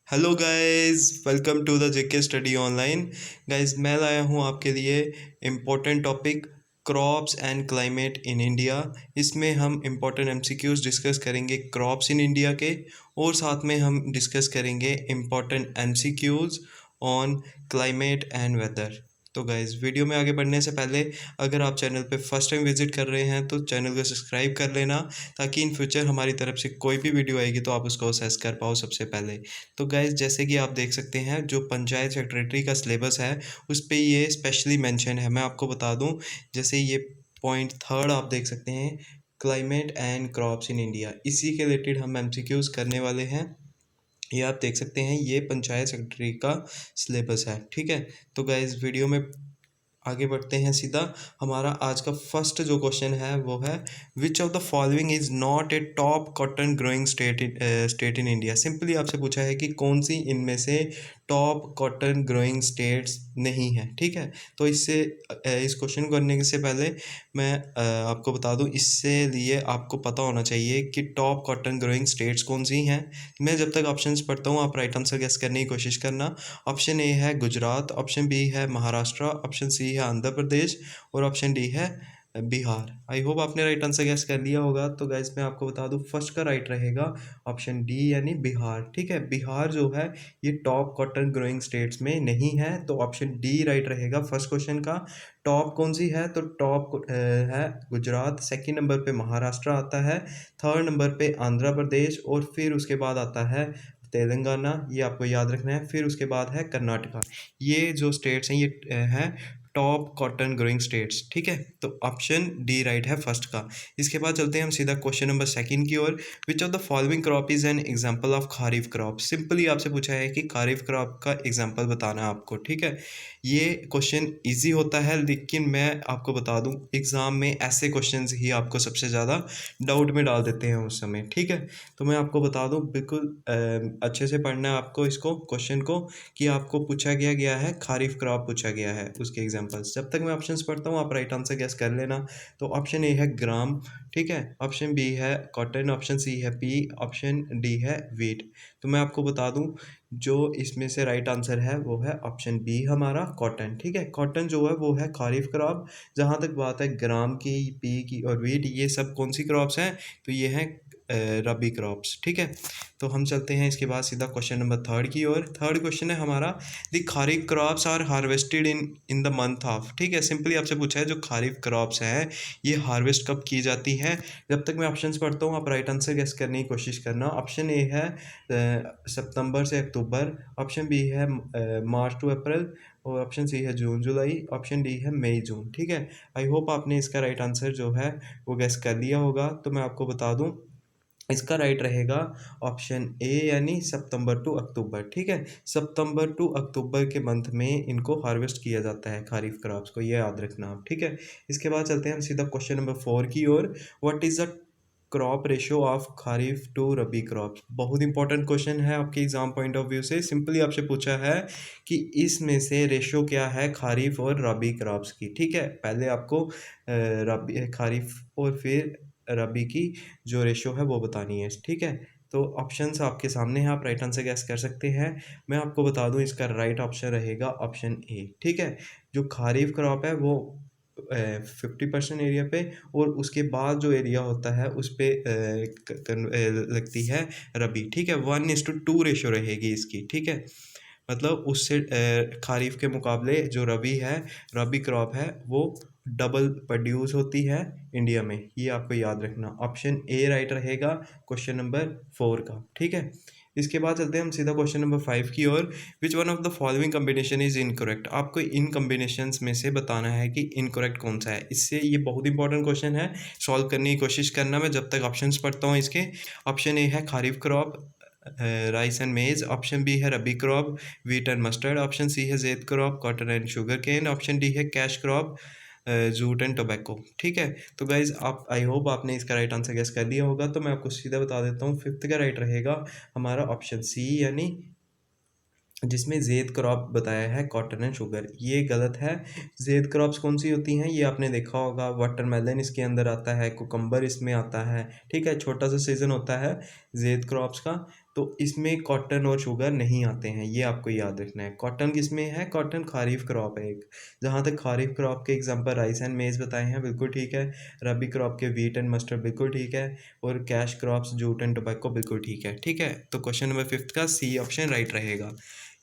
Hello guys, welcome to the JK study online. गाइस, मैं लाया हूँ आपके लिए important topic crops and climate in India. इसमें हम इम्पोर्टेंट एमसीक्यूज डिस्कस करेंगे क्रॉप्स इन इंडिया के, और साथ में हम डिस्कस करेंगे important MCQs on climate and weather. तो गाइस, वीडियो में आगे बढ़ने से पहले अगर आप चैनल पे फर्स्ट टाइम विजिट कर रहे हैं तो चैनल को सब्सक्राइब कर लेना, ताकि इन फ्यूचर हमारी तरफ से कोई भी वीडियो आएगी तो आप उसको असेस कर पाओ सबसे पहले। तो गाइज, जैसे कि आप देख सकते हैं, जो पंचायत सेक्रेटरी का सिलेबस है उस पे ये स्पेशली मेंशन है। मैं आपको बता दूं, जैसे ये पॉइंट थर्ड आप देख सकते हैं, climate and crops in India, इसी के रिलेटेड हम एमसीक्यूज करने वाले हैं। ये आप देख सकते हैं, ये पंचायत सेक्रेटरी का सिलेबस है। ठीक है, तो गाइज वीडियो में आगे बढ़ते हैं सीधा। हमारा आज का फर्स्ट जो क्वेश्चन है वो है, विच of the following is not a top cotton growing state in India. Simply आपसे पूछा है कि कौन सी इनमें से टॉप कॉटन ग्रोइंग स्टेट्स नहीं है। ठीक है, तो इससे इस क्वेश्चन को करने से पहले मैं आपको बता दूं, इससे लिए आपको पता होना चाहिए कि टॉप कॉटन ग्रोइंग स्टेट्स कौन सी हैं। मैं जब तक ऑप्शंस पढ़ता हूँ, आप राइट आंसर गेस करने की कोशिश करना। ऑप्शन ए है गुजरात, ऑप्शन बी है महाराष्ट्र, ऑप्शन सी है आंध्र प्रदेश, और ऑप्शन डी है बिहार। आई होप आपने राइट आंसर गैस कर लिया होगा। तो गैस मैं आपको बता दूं, फर्स्ट का राइट रहेगा ऑप्शन डी यानी बिहार। ठीक है, बिहार जो है ये टॉप कॉटन ग्रोइंग स्टेट्स में नहीं है, तो ऑप्शन डी राइट रहेगा फर्स्ट क्वेश्चन का। टॉप कौन सी है, तो टॉप है गुजरात, सेकंड नंबर पे महाराष्ट्र आता है, थर्ड नंबर पे आंध्र प्रदेश, और फिर उसके बाद आता है तेलंगाना, ये आपको याद रखना है। फिर उसके बाद है कर्नाटका। ये जो स्टेट्स हैं ये हैं टॉप कॉटन ग्रोइंग स्टेट्स। ठीक है, तो ऑप्शन डी राइट है फर्स्ट का। इसके बाद चलते हैं हम सीधा क्वेश्चन नंबर सेकंड की ओर। Which of the following crop is an example of kharif crop. Simply आपसे पूछा है कि खारिफ क्रॉप का एग्जांपल बताना है आपको। ठीक है, ये क्वेश्चन इजी होता है, लेकिन मैं आपको बता दूं, एग्जाम में ऐसे क्वेश्चंस ही आपको सबसे ज़्यादा डाउट में डाल देते हैं उस समय। ठीक है, तो मैं आपको बता दूं, बिल्कुल अच्छे से पढ़ना है आपको इसको, क्वेश्चन को, कि आपको पूछा गया है खारिफ क्रॉप पूछा गया है, उसके एग्जांपल्स। जब तक मैं ऑप्शंस पढ़ता हूँ आप राइट आंसर गेस कर लेना। तो ऑप्शन ए है ग्राम, ठीक है, ऑप्शन बी है कॉटन, ऑप्शन सी है पी, ऑप्शन डी है वीट। तो मैं आपको बता दूं, जो इसमें से राइट आंसर है वो है ऑप्शन बी हमारा कॉटन। ठीक है, कॉटन जो है वो है खारिफ क्रॉप। जहाँ तक बात है ग्राम की, पी की और वीट, ये सब कौन सी क्रॉप्स हैं, तो ये हैं रबी क्रॉप्स। ठीक है, तो हम चलते हैं इसके बाद सीधा क्वेश्चन नंबर थर्ड की ओर। थर्ड क्वेश्चन है हमारा, the kharif crops are harvested in the month of. ठीक है, सिंपली आपसे पूछा है जो खारिफ क्रॉप्स हैं ये हार्वेस्ट कब की जाती है। जब तक मैं ऑप्शंस पढ़ता हूँ आप राइट आंसर गेस करने की कोशिश करना। ऑप्शन ए है सितंबर से अक्टूबर, ऑप्शन बी है मार्च टू अप्रैल, और ऑप्शन सी है जून जुलाई, ऑप्शन डी है मई जून। ठीक है, आई होप आपने इसका राइट आंसर जो है वो गेस कर लिया होगा। तो मैं आपको बता दूं, इसका राइट रहेगा ऑप्शन ए यानी सितंबर टू अक्टूबर। ठीक है, सितंबर टू अक्टूबर के मंथ में इनको हार्वेस्ट किया जाता है खारिफ क्रॉप्स को, ये याद रखना आप। ठीक है, इसके बाद चलते हैं हम सीधा क्वेश्चन नंबर फोर की ओर। What is the crop ratio of kharif to rabi crops. बहुत इंपॉर्टेंट क्वेश्चन है आपके एग्जाम पॉइंट ऑफ व्यू से। सिंपली आपसे पूछा है कि इसमें से रेशियो क्या है खारिफ और रबी क्रॉप्स की। ठीक है, पहले आपको रबी खारिफ और फिर रबी की जो रेशियो है वो बतानी है। ठीक है, तो ऑप्शंस आपके सामने हैं, आप राइट आंसर गैस कर सकते हैं। मैं आपको बता दूं, इसका राइट ऑप्शन रहेगा ऑप्शन ए। ठीक है, जो खारिफ क्रॉप है वो 50% एरिया पे, और उसके बाद जो एरिया होता है उस पर लगती है रबी। ठीक है, 1:2 रेशो रहेगी इसकी। ठीक है, मतलब उससे खारिफ के मुकाबले जो रबी है, रबी क्रॉप है, वो डबल प्रोड्यूस होती है इंडिया में। ये आपको याद रखना। ऑप्शन ए राइट रहेगा क्वेश्चन नंबर फोर का। ठीक है, इसके बाद चलते हैं हम सीधा क्वेश्चन नंबर फाइव की ओर। Which one of the following combination is incorrect. आपको इन कम्बिनेशंस में से बताना है कि इनकरेक्ट कौन सा है। इससे ये बहुत इंपॉर्टेंट क्वेश्चन है, सॉल्व करने की कोशिश करना। मैं जब तक ऑप्शंस पढ़ता हूँ इसके। ऑप्शन ए है kharif crop, rice and maize, option B है rabi crop, wheat and mustard, option C है zaid crop, cotton and sugarcane, option D है cash crop, jute and tobacco. ठीक है, तो गाइज आप, आई होप आपने इसका राइट आंसर गेस कर लिया होगा। तो मैं आपको सीधा बता देता हूँ, फिफ्थ का राइट रहेगा हमारा ऑप्शन सी, यानी जिसमें जेद क्रॉप बताया है कॉटन एंड शुगर। ये गलत है। जेद क्रॉप्स कौन सी होती हैं ये आपने देखा होगा, वाटरमेलन इसके अंदर आता है, कुकम्बर इसमें आता है। ठीक है, छोटा सा सीजन होता है जेद क्रॉप्स का। तो इसमें कॉटन और शुगर नहीं आते हैं, ये आपको याद रखना है। कॉटन किसमें है? कॉटन खरीफ क्रॉप है एक। जहाँ तक खरीफ क्रॉप के एग्जांपल राइस एंड मेज़ बताए हैं, बिल्कुल ठीक है। रबी क्रॉप के व्हीट एंड मस्टर्ड बिल्कुल ठीक है। और cash crops jute and tobacco बिल्कुल ठीक है। ठीक है, तो क्वेश्चन नंबर 5 का सी ऑप्शन राइट रहेगा।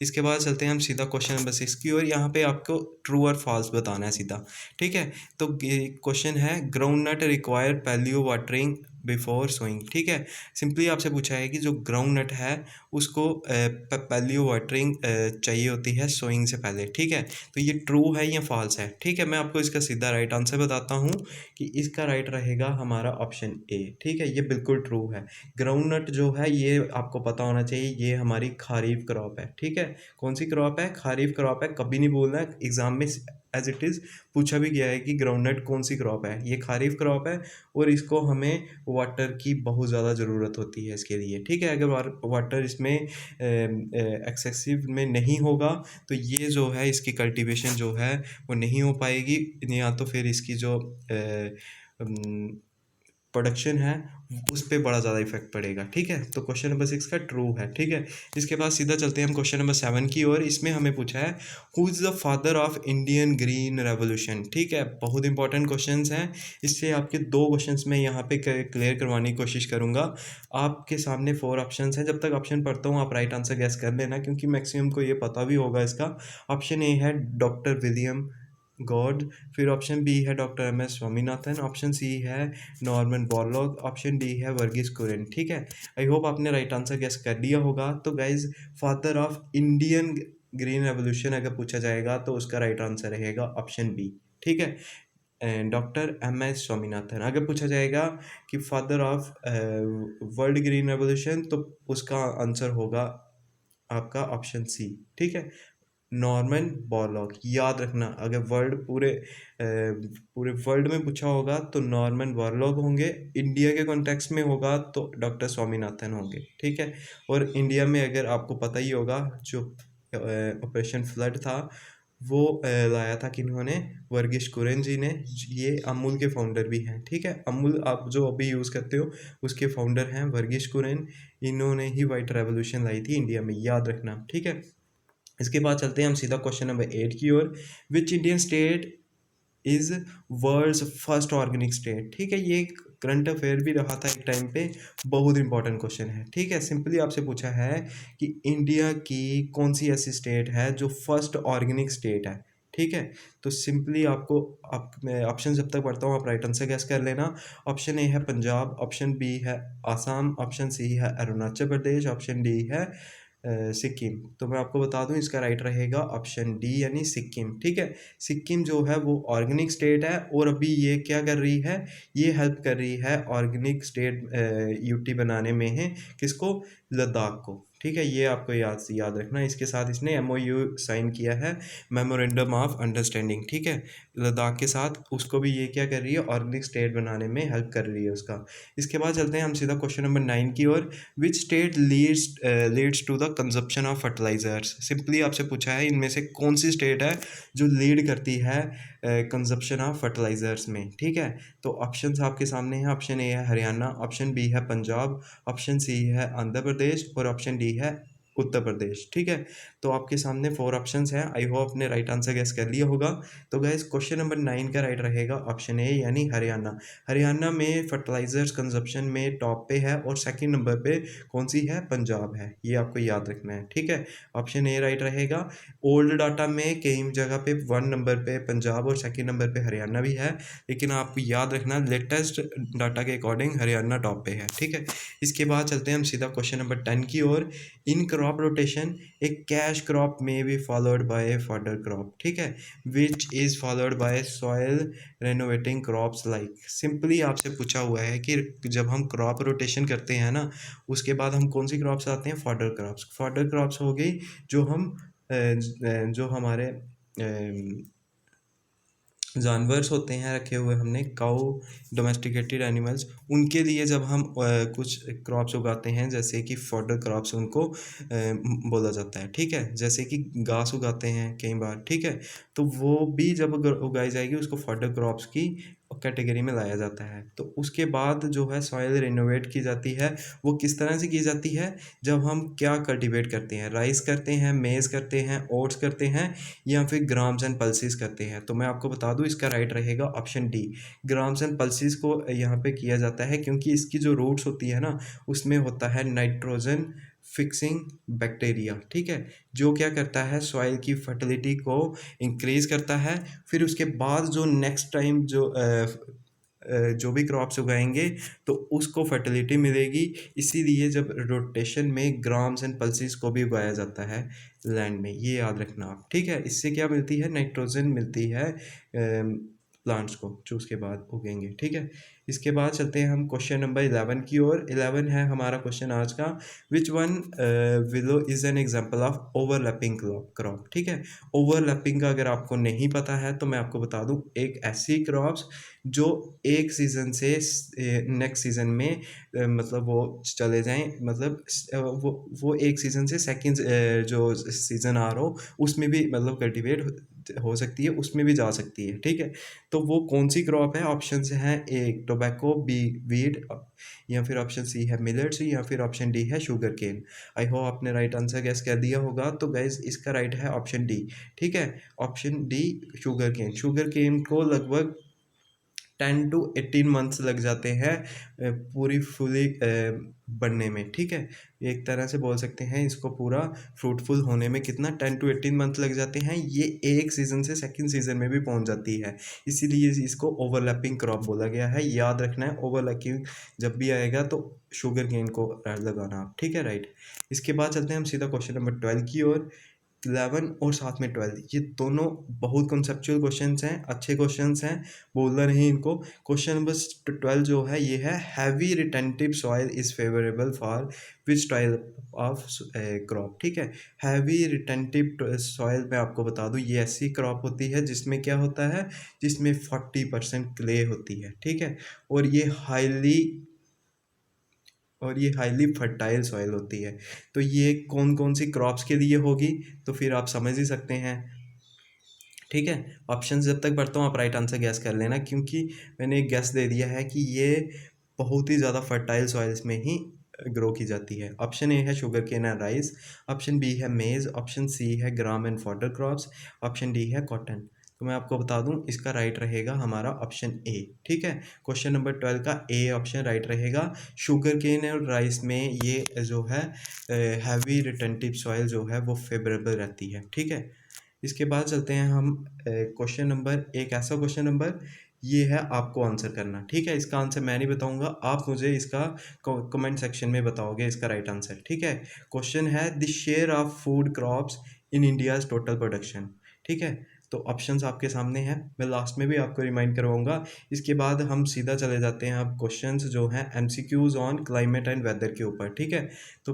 इसके बाद चलते हैं हम सीधा क्वेश्चन नंबर 6 की ओर। यहाँ पे आपको ट्रू और फॉल्स बताना है सीधा। ठीक है, तो क्वेश्चन है ग्राउंड नट रिक्वायर पैल्यू वाटरिंग बिफोर सोइंग। ठीक है, सिंपली आपसे पूछा है कि जो ग्राउंड नट है उसको पैल्यू वाटरिंग चाहिए होती है सोइंग से पहले। ठीक है, तो ये ट्रू है या फॉल्स है? ठीक है, मैं आपको इसका सीधा राइट आंसर बताता हूँ कि इसका राइट रहेगा हमारा ऑप्शन ए। ठीक है, ये बिल्कुल ट्रू है। ग्राउंड नट जो है ये आपको पता होना चाहिए, ये हमारी खरीफ क्रॉप है। ठीक है, कौन सी क्रॉप है? खरीफ क्रॉप है। कभी नहीं बोलना है, एग्जाम में एज इट इज़ पूछा भी गया है कि ग्राउंडनट कौन सी क्रॉप है। ये खरीफ क्रॉप है और इसको हमें वाटर की बहुत ज़्यादा ज़रूरत होती है इसके लिए। ठीक है, अगर वाटर इसमें एक्सेसिव में नहीं होगा तो ये जो है इसकी कल्टीवेशन जो है वो नहीं हो पाएगी, या तो फिर इसकी जो प्रोडक्शन है उस पर बड़ा ज़्यादा इफेक्ट पड़ेगा। ठीक है, तो क्वेश्चन नंबर 6 का ट्रू है। ठीक है, इसके बाद सीधा चलते हैं हम क्वेश्चन नंबर 7 की ओर। इसमें हमें पूछा है who is the father of Indian green revolution. ठीक है, बहुत इंपॉर्टेंट क्वेश्चंस हैं। इससे आपके 2 क्वेश्चंस में यहाँ पे क्लियर करवाने की कोशिश करूँगा। आपके सामने 4 ऑप्शंस हैं, जब तक ऑप्शन पढ़ता हूँ आप राइट आंसर गैस कर लेना, क्योंकि मैक्सिमम को ये पता भी होगा इसका। ऑप्शन ए है डॉक्टर विलियम गॉड, फिर ऑप्शन बी है doctor M S Swaminathan, option C है नॉर्मन बोरलॉग, ऑप्शन डी है वर्गीस कुरियन। ठीक है, आई होप आपने राइट आंसर गेस कर लिया होगा। तो guys father of Indian green revolution अगर पूछा जाएगा तो उसका राइट आंसर रहेगा ऑप्शन बी। ठीक है, डॉक्टर एम एस स्वामीनाथन। अगर पूछा जाएगा कि father of world green revolution तो उसका आंसर होगा आपका ऑप्शन सी। ठीक है, नॉर्मन बोरलॉग। याद रखना, अगर पूरे वर्ल्ड में पूछा होगा तो नॉर्मन बोरलॉग होंगे, इंडिया के कॉन्टेक्स्ट में होगा तो डॉक्टर स्वामीनाथन होंगे। ठीक है, और इंडिया में अगर आपको पता ही होगा जो ऑपरेशन फ्लड था वो लाया था किन्होंने? वर्गीस कुरियन जी ने। ये अमूल के फाउंडर भी हैं। ठीक है, अमूल आप जो अभी यूज़ करते हो उसके फाउंडर हैं वर्गीस कुरियन। इन्होंने ही वाइट रेवोल्यूशन लाई थी इंडिया में, याद रखना। ठीक है, इसके बाद चलते हैं हम सीधा क्वेश्चन नंबर 8 की ओर। Which Indian state is world's first organic state. ठीक है, ये करंट अफेयर भी रहा था एक टाइम पे, बहुत इंपॉर्टेंट क्वेश्चन है। ठीक है, सिंपली आपसे पूछा है कि इंडिया की कौन सी ऐसी स्टेट है जो फर्स्ट ऑर्गेनिक स्टेट है। ठीक है, तो सिंपली आपको मैं ऑप्शन जब तक पढ़ता हूँ आप राइट आंसर गैस कर लेना। ऑप्शन ए है पंजाब, ऑप्शन बी है आसाम, ऑप्शन सी है अरुणाचल प्रदेश, ऑप्शन डी है सिक्किम। तो मैं आपको बता दूं इसका राइट रहेगा ऑप्शन डी यानी सिक्किम। ठीक है, सिक्किम जो है वो ऑर्गेनिक स्टेट है और अभी ये क्या कर रही है? ये हेल्प कर रही है ऑर्गेनिक स्टेट यूटी बनाने में है किसको? लद्दाख को। ठीक है, ये आपको याद रखना। इसके साथ इसने एमओयू साइन किया है, मेमोरेंडम ऑफ अंडरस्टैंडिंग। ठीक है, लद्दाख के साथ उसको भी ये क्या कर रही है? ऑर्गेनिक स्टेट बनाने में हेल्प कर रही है उसका। इसके बाद चलते हैं हम सीधा क्वेश्चन नंबर 9 की ओर। Which state leads to the consumption of fertilizers. Simply आपसे पूछा है इनमें से कौन सी स्टेट है जो लीड करती है कंजप्शन ऑफ फर्टिलाइजर्स में। ठीक है, तो ऑप्शंस आपके सामने हैं। ऑप्शन ए है हरियाणा, ऑप्शन बी है पंजाब, ऑप्शन सी है आंध्र प्रदेश और ऑप्शन डी है उत्तर प्रदेश। ठीक है, तो आपके सामने 4 ऑप्शंस हैं। आई होप आपने राइट आंसर गैस कर लिया होगा। तो गैस क्वेश्चन नंबर 9 का राइट रहेगा ऑप्शन ए यानी हरियाणा। हरियाणा में फर्टिलाइजर्स कंजप्शन में टॉप पे है और सेकंड नंबर पे कौन सी है? पंजाब है। ये आपको याद रखना है। ठीक है, ऑप्शन ए राइट रहेगा। ओल्ड डाटा में कई जगह पे 1 नंबर पे पंजाब और सेकंड नंबर पे हरियाणा भी है, लेकिन आपको याद रखना लेटेस्ट डाटा के अकॉर्डिंग हरियाणा टॉप पे है। ठीक है, इसके बाद चलते हैं हम सीधा क्वेश्चन नंबर 10 की ओर। इन क्रॉप रोटेशन एक कैश क्रॉप में be followed by fodder crop. ठीक है, which is followed by soil renovating crops like. Simply आपसे पूछा हुआ है कि जब हम क्रॉप रोटेशन करते हैं ना उसके बाद हम कौन सी क्रॉप्स आते हैं? Fodder crops. फॉडर क्रॉप्स हो गई जो हम जो हमारे जानवर्स होते हैं रखे हुए हमने, काऊ, डोमेस्टिकेटेड एनिमल्स, उनके लिए जब हम कुछ क्रॉप्स उगाते हैं जैसे कि फॉडर क्रॉप्स उनको बोला जाता है। ठीक है, जैसे कि घास उगाते हैं कई बार। ठीक है, तो वो भी जब उगाई जाएगी उसको फॉडर क्रॉप्स की कैटेगरी में लाया जाता है। तो उसके बाद जो है सॉइल रिनोवेट की जाती है। वो किस तरह से की जाती है? जब हम क्या कल्टीवेट करते हैं, राइस करते हैं, मेज़ करते हैं, ओट्स करते हैं या फिर ग्राम्स एंड पल्सेस करते हैं। तो मैं आपको बता दूं, इसका राइट रहेगा option D. Grams and pulses को यहाँ पे किया जाता है क्योंकि इसकी जो रूट्स होती है ना, उसमें होता है नाइट्रोजन फिक्सिंग बैक्टीरिया, ठीक है, जो क्या करता है सॉइल की फर्टिलिटी को इंक्रीज करता है। फिर उसके बाद जो नेक्स्ट टाइम जो भी क्रॉप्स उगाएंगे तो उसको फर्टिलिटी मिलेगी। इसीलिए जब रोटेशन में ग्राम्स एंड पल्सेस को भी उगाया जाता है लैंड में, ये याद रखना आप, ठीक है। इससे क्या मिलती है? नाइट्रोजन मिलती है प्लांट्स को जो उसके बाद उगेंगे, ठीक है। इसके बाद चलते हैं हम क्वेश्चन नंबर 11 की ओर। 11 है हमारा क्वेश्चन आज का, which one willow is an example of overlapping crop, ठीक है। ओवरलैपिंग का अगर आपको नहीं पता है तो मैं आपको बता दूं, एक ऐसी क्रॉप्स जो एक सीज़न से नेक्स्ट सीज़न में मतलब वो चले जाएं, मतलब वो एक सीज़न से सेकंड जो सीज़न आ रहा हो उसमें भी मतलब कल्टीवेट हो सकती है, उसमें भी जा सकती है, ठीक है। तो वो कौन सी क्रॉप है? ऑप्शंस हैं, ए टोबैको, बी वीट, या फिर ऑप्शन सी है मिलेट्स, या फिर ऑप्शन डी है शुगर केन। आई होप आपने राइट आंसर गैस कर दिया होगा। तो गाइज इसका राइट है ऑप्शन डी, ठीक है। Option D sugar cane. Sugar cane को लगभग 10 to 18 मंथ्स लग जाते हैं पूरी फुली बनने में, ठीक है। एक तरह से बोल सकते हैं इसको पूरा फ्रूटफुल होने में कितना 10 to 18 मंथ लग जाते हैं। ये एक सीज़न से सेकंड सीज़न में भी पहुंच जाती है, इसीलिए इसको ओवरलैपिंग क्रॉप बोला गया है। याद रखना है, ओवरलैपिंग जब भी आएगा तो शुगर केन को लगाना आप, ठीक है, राइट। इसके बाद चलते हैं हम सीधा क्वेश्चन नंबर 12 की ओर। 11 और साथ में 12 ये दोनों बहुत कॉन्सेप्चुअल क्वेश्चंस हैं, अच्छे क्वेश्चंस हैं, बोलना नहीं इनको। क्वेश्चन नंबर 12 जो है ये है, heavy retentive soil is favourable for which type of crop, ठीक है। हैवी रिटेंटिव सॉइल मैं आपको बता दूं, ये ऐसी क्रॉप होती है जिसमें क्या होता है, जिसमें 40% क्ले होती है, ठीक है। और ये हाईली फर्टाइल सॉइल होती है। तो ये कौन कौन सी क्रॉप्स के लिए होगी, तो फिर आप समझ ही सकते हैं, ठीक है। ऑप्शन जब तक पढ़ता हूँ आप राइट आंसर गैस कर लेना, क्योंकि मैंने एक गैस दे दिया है कि ये बहुत ही ज़्यादा फर्टाइल सॉइल्स में ही ग्रो की जाती है। ऑप्शन ए है sugar cane and rice, option B है मेज, ऑप्शन सी है gram and fodder crops, option D है कॉटन। तो मैं आपको बता दूं, इसका राइट रहेगा हमारा ऑप्शन ए, ठीक है। क्वेश्चन नंबर 12 का ए ऑप्शन राइट रहेगा। शुगर केन और राइस में ये जो है हैवी रिटेंटिव सॉइल जो है वो फेवरेबल रहती है, ठीक है। इसके बाद चलते हैं हम क्वेश्चन नंबर, एक ऐसा क्वेश्चन नंबर, ये है आपको आंसर करना, ठीक है। इसका आंसर मैं नहीं बताऊंगा, आप मुझे इसका कमेंट सेक्शन में बताओगे इसका राइट आंसर, ठीक है। क्वेश्चन है, the share of food crops in India's total production, ठीक है। तो ऑप्शंस आपके सामने हैं, मैं लास्ट में भी आपको रिमाइंड करवाऊंगा। इसके बाद हम सीधा चले जाते हैं अब क्वेश्चंस जो हैं MCQs on climate and weather के ऊपर, ठीक है। तो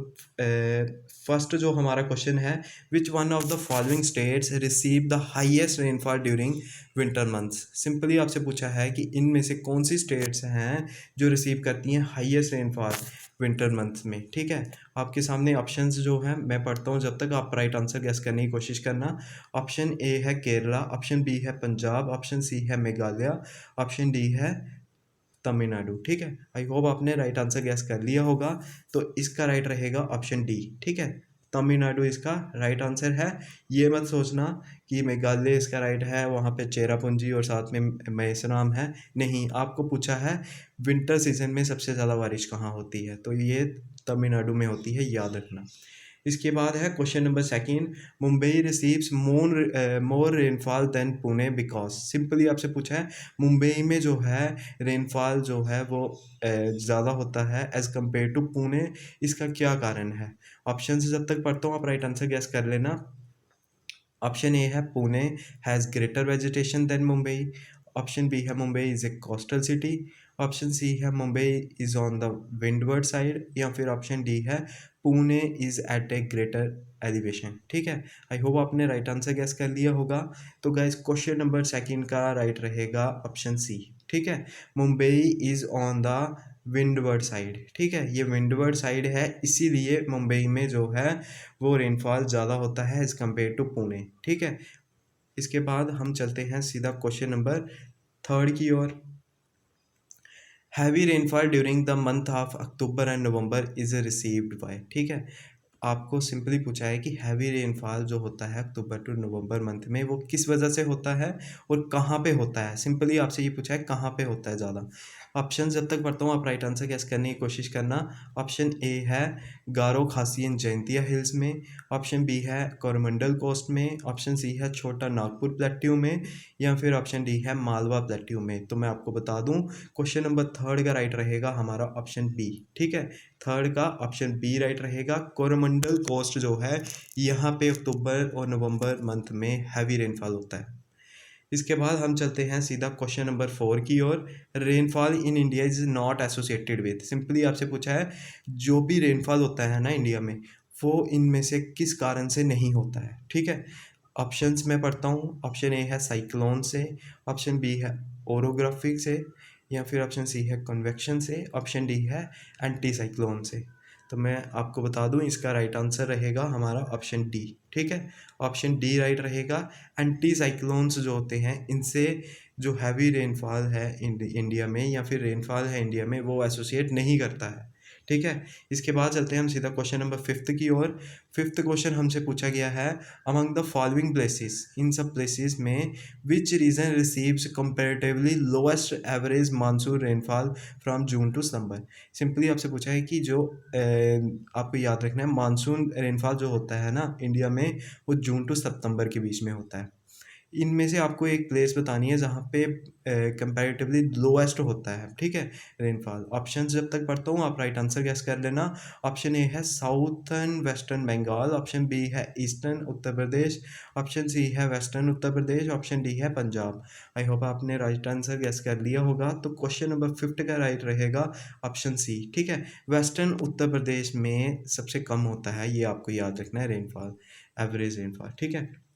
फर्स्ट जो हमारा क्वेश्चन है, विच one of the following states receive the highest rainfall during winter months. Simply आपसे पूछा है कि इनमें से कौन सी स्टेट्स हैं जो रिसीव करती हैं हाईएस्ट रेनफॉल विंटर मंथ्स में, ठीक है। आपके सामने ऑप्शंस जो हैं मैं पढ़ता हूँ, जब तक आप राइट आंसर गेस करने की कोशिश करना। ऑप्शन ए है केरला, ऑप्शन बी है पंजाब, ऑप्शन सी है मेघालय, ऑप्शन डी है तमिलनाडु, ठीक है। आई होप आपने राइट आंसर गैस कर लिया होगा। तो इसका राइट रहेगा ऑप्शन डी, ठीक है। तमिलनाडु इसका राइट आंसर है। ये मत सोचना कि मेघालय इसका राइट है, वहाँ पे चेरापूंजी और साथ में मेसराम है, नहीं। आपको पूछा है विंटर सीजन में सबसे ज़्यादा बारिश कहाँ होती है, तो ये तमिलनाडु में होती है, याद रखना। इसके बाद है question number second, Mumbai receives more rainfall than Pune because. Simply आपसे पूछा है मुंबई में जो है रेनफॉल जो है वो ज़्यादा होता है एज कम्पेयर टू पुणे, इसका क्या कारण है? ऑप्शन से जब तक पढ़ता हूँ आप राइट आंसर गैस कर लेना। ऑप्शन ए है Pune has greater vegetation than Mumbai, option B है Mumbai is a coastal city, option C है Mumbai is on the windward side, या फिर ऑप्शन डी है Pune is at a greater elevation, ठीक है। आई होप आपने राइट आंसर गैस कर लिया होगा। तो गाइस क्वेश्चन नंबर सेकंड का राइट रहेगा ऑप्शन सी, ठीक है। Mumbai is on the windward side, ठीक है। ये विंडवर्ड साइड है, इसीलिए मुंबई में जो है वो रेनफॉल ज़्यादा होता है एज़ कम्पेयर टू पुणे, ठीक है। इसके बाद हम चलते हैं सीधा क्वेश्चन नंबर थर्ड की ओर। Heavy rainfall during the month of October and November is received by, ठीक है। आपको सिंपली पूछा है कि हैवी रेनफॉल जो होता है अक्टूबर टू नवंबर मंथ में वो किस वजह से होता है और कहाँ पे होता है। सिंपली आपसे ये पूछा है कहाँ पे होता है ज़्यादा। ऑप्शन जब तक पढ़ता हूँ आप राइट आंसर गैस करने की कोशिश करना। ऑप्शन ए है गारो खासी एंड जैंतिया हिल्स में, ऑप्शन बी है कोरमंडल कोस्ट में, ऑप्शन सी है छोटा नागपुर प्लेट्यू में, या फिर ऑप्शन डी है मालवा प्लेट्यू में। तो मैं आपको बता दूं क्वेश्चन नंबर थर्ड का राइट रहेगा हमारा ऑप्शन बी, ठीक है। थर्ड का ऑप्शन बी राइट रहेगा। कोरमंडल कोस्ट जो है यहाँ पे अक्टूबर और नवंबर मंथ में हैवी रेनफॉल होता है। इसके बाद हम चलते हैं सीधा क्वेश्चन नंबर 4 की ओर। Rainfall in India is not associated with, simply आपसे पूछा है जो भी रेनफॉल होता है ना इंडिया में वो इनमें से किस कारण से नहीं होता है, ठीक है। ऑप्शंस मैं पढ़ता हूँ। ऑप्शन ए है साइक्लोन से, ऑप्शन बी है ओरोग्राफिक से, या फिर ऑप्शन सी है कन्वेक्शन से, ऑप्शन डी है एंटी साइक्लोन से। तो मैं आपको बता दूं इसका राइट आंसर रहेगा हमारा ऑप्शन डी, ठीक है। ऑप्शन डी राइट रहेगा। एंटी साइक्लोन्स जो होते हैं इनसे जो हैवी रेनफॉल है इंडिया में या फिर रेनफॉल है इंडिया में वो एसोसिएट नहीं करता है, ठीक है। इसके बाद चलते हैं हम सीधा क्वेश्चन नंबर 5 की ओर। फिफ्थ क्वेश्चन हमसे पूछा गया है अमंग द फॉलोइंग प्लेसेस, इन सब प्लेसेस में which region receives comparatively lowest average monsoon rainfall from June to September. Simply आपसे पूछा है कि जो आपको याद रखना है मानसून रेनफॉल जो होता है ना इंडिया में वो जून टू सितंबर के बीच में होता है। इनमें से आपको एक प्लेस बतानी है जहाँ पे कंपैरेटिवली लोएस्ट होता है, ठीक है, रेनफॉल। ऑप्शन जब तक पढ़ता हूँ आप राइट आंसर गेस कर लेना। ऑप्शन ए है southern western Bengal, option B है eastern Uttar Pradesh, option C है western Uttar Pradesh, option D है पंजाब। आई होप आपने राइट आंसर गेस कर लिया होगा। तो क्वेश्चन नंबर 5 का राइट रहेगा ऑप्शन सी, ठीक है। वेस्टर्न उत्तर प्रदेश में सबसे कम होता है, ये आपको याद रखना है रेनफॉल, एवरेज रेनफॉल, ठीक है।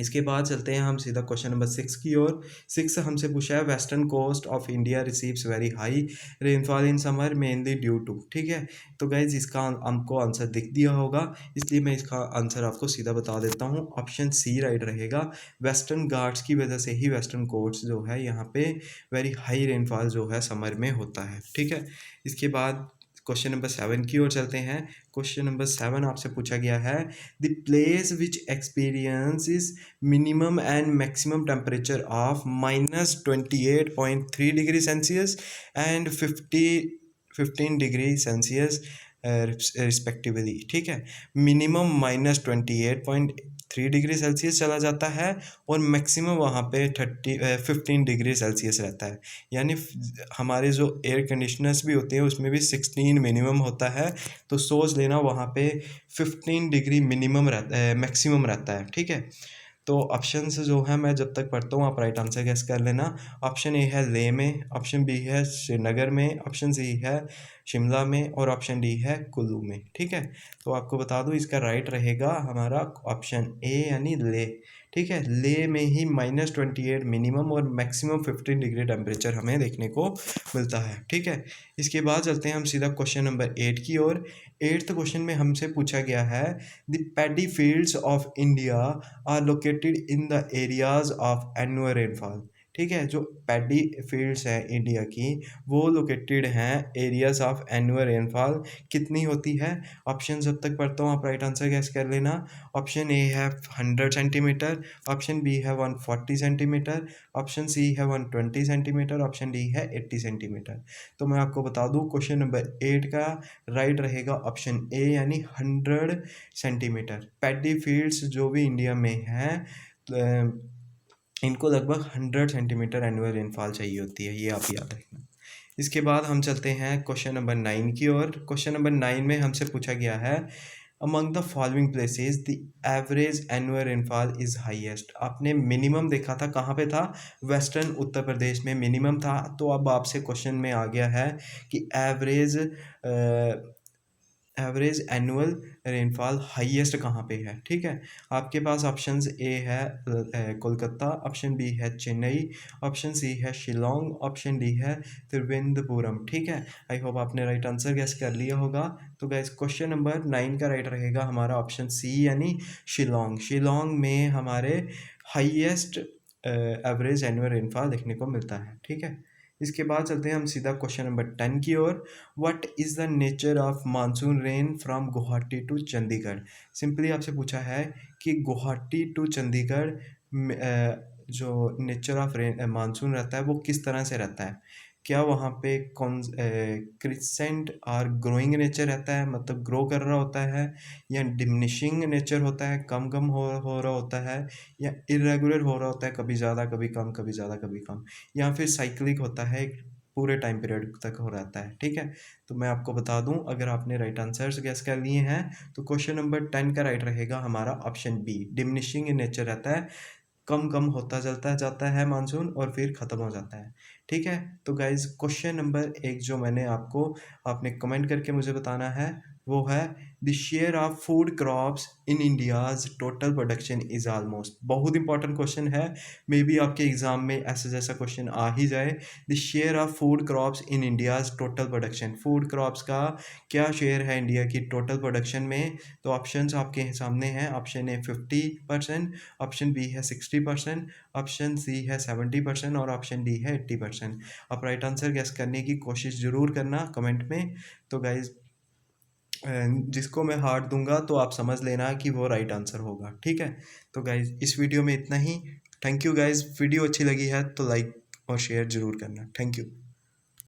इसके बाद चलते हैं हम सीधा क्वेश्चन नंबर 6 की ओर। 6 हमसे पूछा है western coast of India receives very high rainfall in summer mainly due to, ठीक है। तो गाइज इसका हमको आंसर दिख दिया होगा इसलिए मैं इसका आंसर आपको सीधा बता देता हूँ। ऑप्शन सी राइट रहेगा। वेस्टर्न घाट्स की वजह से ही वेस्टर्न कोस्ट जो है यहाँ पे वेरी हाई रेनफॉल जो है समर में होता है, ठीक है। इसके बाद क्वेश्चन नंबर 7 की ओर चलते हैं। क्वेश्चन नंबर 7 आपसे पूछा गया है the place which experiences minimum and maximum temperature of -28.3 degree Celsius and 15 degree Celsius respectively, ठीक है। मिनिमम -28.3 डिग्री सेल्सियस चला जाता है और मैक्सिमम वहाँ पे 15 डिग्री सेल्सियस रहता है। यानी हमारे जो एयर कंडीशनर्स भी होते हैं उसमें भी 16 मिनिमम होता है। तो सोच लेना वहाँ पे 15 डिग्री मिनिमम रहता है, मैक्सिमम रहता है, ठीक है। तो ऑप्शंस जो है मैं जब तक पढ़ता हूँ आप राइट आंसर गेस कर लेना। ऑप्शन ए है लेह में, ऑप्शन बी है श्रीनगर में, ऑप्शन सी है शिमला में, और ऑप्शन डी है कुल्लू में, ठीक है। तो आपको बता दूँ इसका राइट रहेगा हमारा ऑप्शन ए यानी लेह, ठीक है। लेह में ही -28 मिनिमम और मैक्सिमम 15 डिग्री टेम्परेचर हमें देखने को मिलता है, ठीक है। इसके बाद चलते हैं हम सीधा क्वेश्चन नंबर 8 की ओर। 8th क्वेश्चन में हमसे पूछा गया है the paddy fields of India are located in the areas of annual rainfall, ठीक है। जो पैडी फील्ड्स हैं इंडिया की वो लोकेटेड हैं एरियाज ऑफ एनुअल रेनफॉल कितनी होती है। ऑप्शन जब तक पढ़ता हूँ आप राइट आंसर गैस कर लेना। ऑप्शन ए है 100 सेंटीमीटर, ऑप्शन बी है 140 सेंटीमीटर, ऑप्शन सी है 120 सेंटीमीटर, ऑप्शन डी है 80 सेंटीमीटर। तो मैं आपको बता दूँ क्वेश्चन नंबर 8 का राइट रहेगा ऑप्शन ए यानी 100 सेंटीमीटर। पैडी फील्ड्स जो भी इंडिया में हैं इनको लगभग 100 सेंटीमीटर एनुअल रेनफॉल चाहिए होती है, ये आप याद रखना। इसके बाद हम चलते हैं क्वेश्चन नंबर 9 की ओर। क्वेश्चन नंबर 9 में हमसे पूछा गया है among the following places the average annual rainfall is highest. आपने मिनिमम देखा था कहाँ पे था, वेस्टर्न उत्तर प्रदेश में मिनिमम था। तो अब आपसे क्वेश्चन में आ गया है कि एवरेज एनुअल रेनफॉल हाईएस्ट कहाँ पे है, ठीक है। आपके पास ऑप्शंस ए है कोलकाता, ऑप्शन बी है चेन्नई, ऑप्शन सी है शिलोंग, ऑप्शन डी है तिरुवनंतपुरम, ठीक है। आई होप आपने राइट आंसर गैस कर लिया होगा। तो गैस क्वेश्चन नंबर 9 का राइट रहेगा हमारा ऑप्शन सी यानी शिलोंग। शिलोंग में हमारे हाईएस्ट एवरेज एनुअल रेनफॉल देखने को मिलता है, ठीक है। इसके बाद चलते हैं हम सीधा क्वेश्चन नंबर 10 की ओर। What is the nature of monsoon rain from Guwahati to Chandigarh. Simply आपसे पूछा है कि गुवाहाटी टू चंडीगढ़ जो नेचर ऑफ रेन मानसून रहता है वो किस तरह से रहता है। क्या वहाँ पे कौन क्रिसेंट और ग्रोइंग नेचर रहता है, मतलब ग्रो कर रहा होता है, या डिमिनिशिंग नेचर होता है, कम कम हो रहा होता है, या इरेगुलर हो रहा होता है, कभी ज़्यादा कभी कम, कभी ज़्यादा कभी कम, या फिर साइक्लिक होता है, एक पूरे टाइम पीरियड तक हो रहता है। ठीक है, तो मैं आपको बता दूं, अगर आपने राइट आंसर्स गेस कर लिए हैं तो क्वेश्चन नंबर 10 का राइट रहेगा हमारा option B, diminishing in nature रहता है, कम कम होता चलता जाता है मानसून और फिर ख़त्म हो जाता है। ठीक है, तो गाइज क्वेश्चन नंबर 1 जो मैंने आपने कमेंट करके मुझे बताना है वो है, the share of food crops in India's total production is almost. बहुत इंपॉर्टेंट क्वेश्चन है, मे बी आपके एग्जाम में ऐसा जैसा क्वेश्चन आ ही जाए। The share of food crops in India's total production, food crops का क्या शेयर है इंडिया की टोटल प्रोडक्शन में। तो ऑप्शंस आपके सामने हैं, ऑप्शन ए 50%, ऑप्शन बी है 60%, ऑप्शन सी है 70% और ऑप्शन डी है 80%। आप राइट आंसर गेस करने की कोशिश ज़रूर करना कमेंट में। तो गाइज जिसको मैं हार्ट दूंगा तो आप समझ लेना कि वो राइट आंसर होगा। ठीक है, तो गाइज इस वीडियो में इतना ही। थैंक यू गाइज, वीडियो अच्छी लगी है तो लाइक और शेयर ज़रूर करना। Thank you.